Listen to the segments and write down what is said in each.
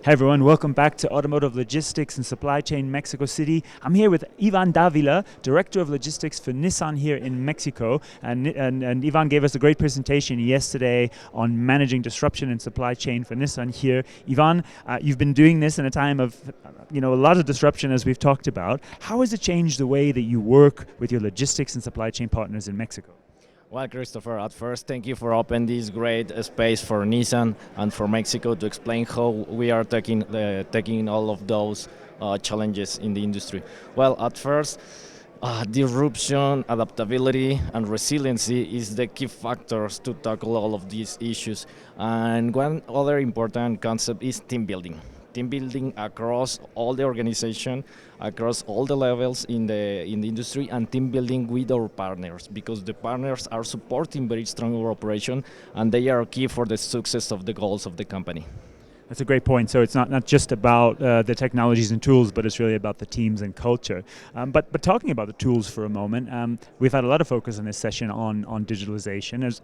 Hey everyone, welcome back to Automotive Logistics and Supply Chain Mexico City. I'm here with Ivan Davila, Director of Logistics for Nissan here in Mexico. And Ivan gave us a great presentation yesterday on managing disruption in supply chain for Nissan here. Ivan, you've been doing this in a time of a lot of disruption as we've talked about. How has it changed the way that you work with your logistics and supply chain partners in Mexico? Well, Christopher, at first, thank you for opening this great space for Nissan and for Mexico to explain how we are taking all of those challenges in the industry. Well, at first, disruption, adaptability, and resiliency is the key factors to tackle all of these issues. And one other important concept is team building. Team building across all the organization, across all the levels in the industry, and team building with our partners, because the partners are supporting very strong our operation, and they are key for the success of the goals of the company. That's a great point. So it's not just about the technologies and tools, but it's really about the teams and culture. But talking about the tools for a moment, we've had a lot of focus in this session on digitalization.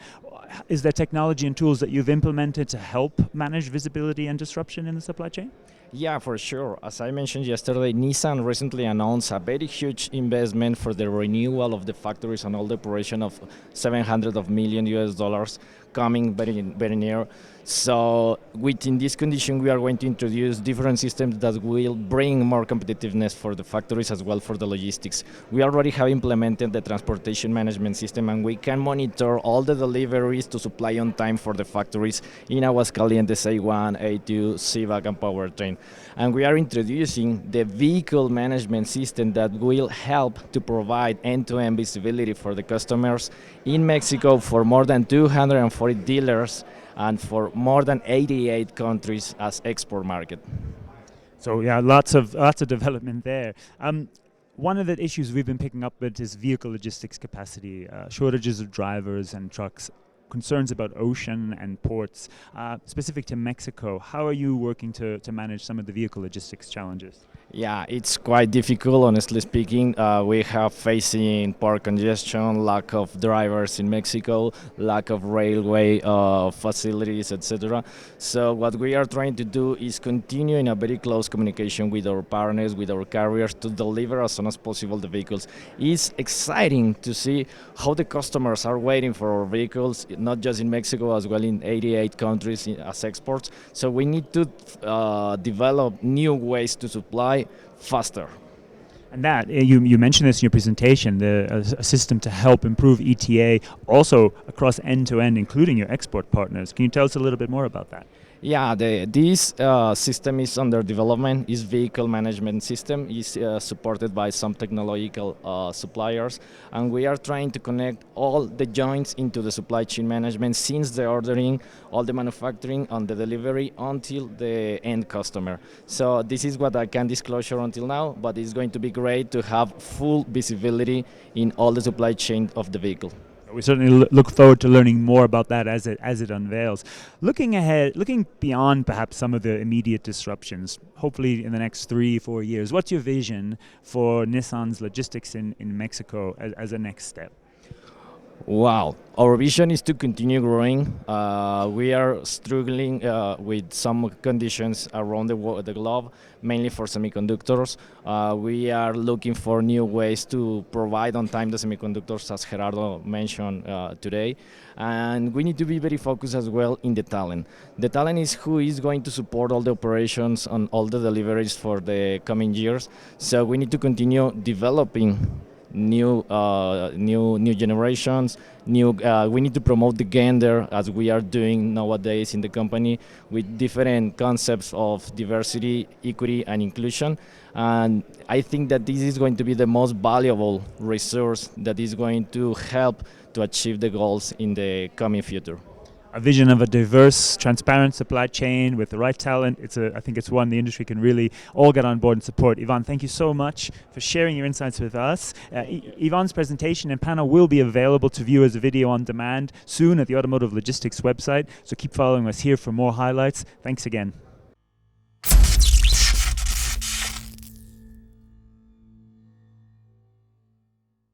Is there technology and tools that you've implemented to help manage visibility and disruption in the supply chain? Yeah, for sure. As I mentioned yesterday, Nissan recently announced a very huge investment for the renewal of the factories and all the operation of $700 million US coming very near. So within this condition, we are going to introduce different systems that will bring more competitiveness for the factories as well for the logistics. We already have implemented the transportation management system, and we can monitor all the deliveries to supply on time for the factories in Aguascalientes, A1, A2, CVAC, and Powertrain. And we are introducing the vehicle management system that will help to provide end-to-end visibility for the customers in Mexico for more than 240 dealers and for more than 88 countries as export market. So yeah, lots of development there. One of the issues we've been picking up with is vehicle logistics capacity, shortages of drivers and trucks, concerns about ocean and ports. Specific to Mexico, how are you working to manage some of the vehicle logistics challenges? Yeah, it's quite difficult, honestly speaking. We have facing port congestion, lack of drivers in Mexico, lack of railway facilities, etc. So what we are trying to do is continue in a very close communication with our partners, with our carriers, to deliver as soon as possible the vehicles. It's exciting to see how the customers are waiting for our vehicles, not just in Mexico, as well in 88 countries as exports. So we need to develop new ways to supply faster. And that, you mentioned this in your presentation, a system to help improve ETA also across end-to-end, including your export partners. Can you tell us a little bit more about that? Yeah, this system is under development. This vehicle management system is supported by some technological suppliers, and we are trying to connect all the joints into the supply chain management, since the ordering, all the manufacturing, and the delivery until the end customer. So this is what I can disclose until now, but it's going to be great to have full visibility in all the supply chain of the vehicle. We certainly look forward to learning more about that as it unveils. Looking ahead, looking beyond perhaps some of the immediate disruptions, hopefully in the next 3-4 years, what's your vision for Nissan's logistics in Mexico as a next step? Wow, our vision is to continue growing. We are struggling with some conditions around the globe, mainly for semiconductors. We are looking for new ways to provide on time the semiconductors, as Gerardo mentioned today. And we need to be very focused as well in the talent. The talent is who is going to support all the operations and all the deliveries for the coming years. So we need to continue developing new generations. We need to promote the gender, as we are doing nowadays in the company, with different concepts of diversity, equity, and inclusion. And I think that this is going to be the most valuable resource that is going to help to achieve the goals in the coming future. A vision of a diverse, transparent supply chain with the right talent. I think it's one the industry can really all get on board and support. Ivan, thank you so much for sharing your insights with us. Ivan's presentation and panel will be available to view as a video on demand soon at the Automotive Logistics website. So keep following us here for more highlights. Thanks again.